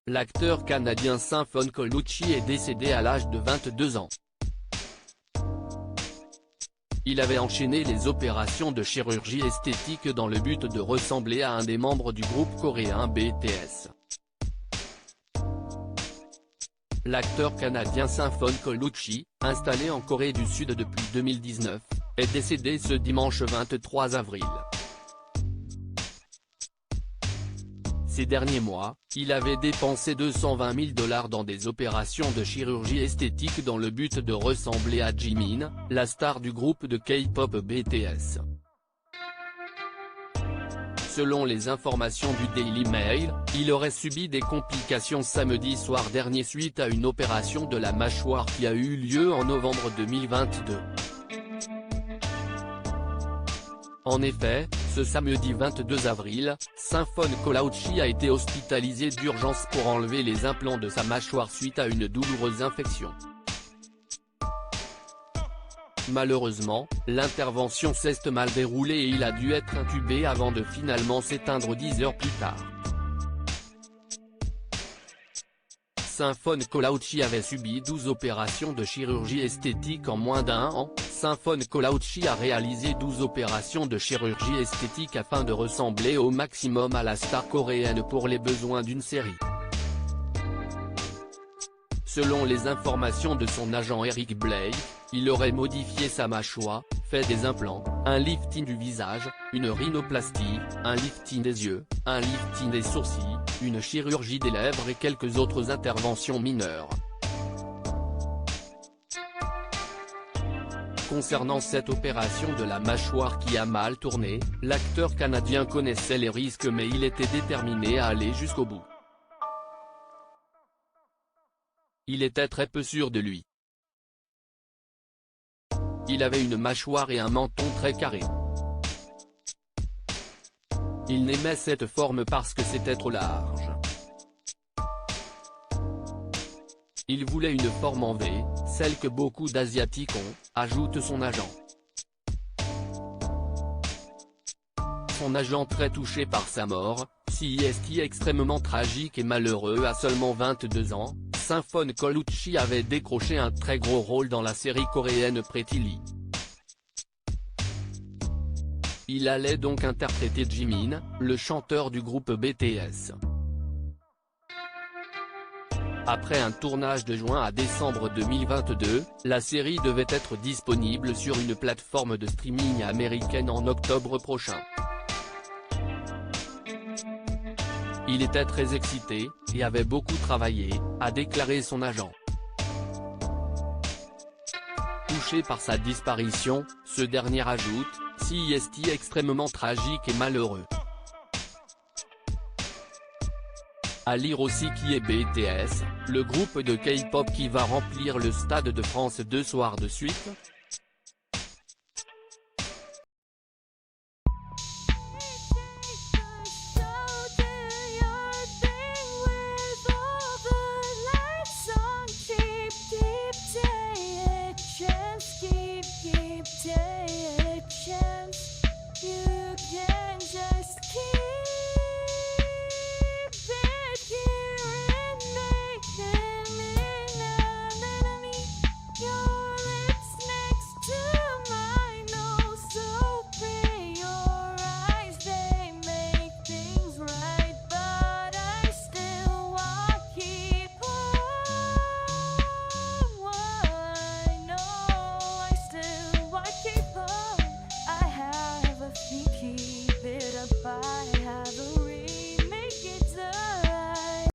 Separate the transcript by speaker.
Speaker 1: L'acteur canadien Symphone Colucci est décédé à l'âge de 22 ans. Il avait enchaîné les opérations de chirurgie esthétique dans le but de ressembler à un des membres du groupe coréen BTS. L'acteur canadien Symphone Colucci, installé en Corée du Sud depuis 2019, est décédé ce dimanche 23 avril. Ces derniers mois, il avait dépensé 220 000 $ dans des opérations de chirurgie esthétique dans le but de ressembler à Jimin, la star du groupe de K-pop BTS. Selon les informations du Daily Mail, il aurait subi des complications samedi soir dernier suite à une opération de la mâchoire qui a eu lieu en novembre 2022. En effet, ce samedi 22 avril, Symphone Colucci a été hospitalisé d'urgence pour enlever les implants de sa mâchoire suite à une douloureuse infection. Malheureusement, l'intervention s'est mal déroulée et il a dû être intubé avant de finalement s'éteindre 10 heures plus tard. Symphone Colucci avait subi 12 opérations de chirurgie esthétique en moins d'un an. Symphone Colucci a réalisé 12 opérations de chirurgie esthétique afin de ressembler au maximum à la star coréenne pour les besoins d'une série. Selon les informations de son agent Eric Blake, il aurait modifié sa mâchoire, fait des implants, un lifting du visage, une rhinoplastie, un lifting des yeux, un lifting des sourcils, une chirurgie des lèvres et quelques autres interventions mineures. Concernant cette opération de la mâchoire qui a mal tourné, l'acteur canadien connaissait les risques mais il était déterminé à aller jusqu'au bout. Il était très peu sûr de lui. Il avait une mâchoire et un menton très carrés. Il n'aimait cette forme parce que c'était trop large. Il voulait une forme en V, celle que beaucoup d'Asiatiques ont, ajoute son agent. Son agent très touché par sa mort, CST extrêmement tragique et malheureux à seulement 22 ans, Symphone Colucci avait décroché un très gros rôle dans la série coréenne Pretty Lee. Il allait donc interpréter Jimin, le chanteur du groupe BTS. Après un tournage de juin à décembre 2022, la série devait être disponible sur une plateforme de streaming américaine en octobre prochain. Il était très excité, et avait beaucoup travaillé, a déclaré son agent. Touché par sa disparition, ce dernier ajoute, CST extrêmement tragique et malheureux. À lire aussi qui est BTS, le groupe de K-pop qui va remplir le Stade de France 2 soirs de suite.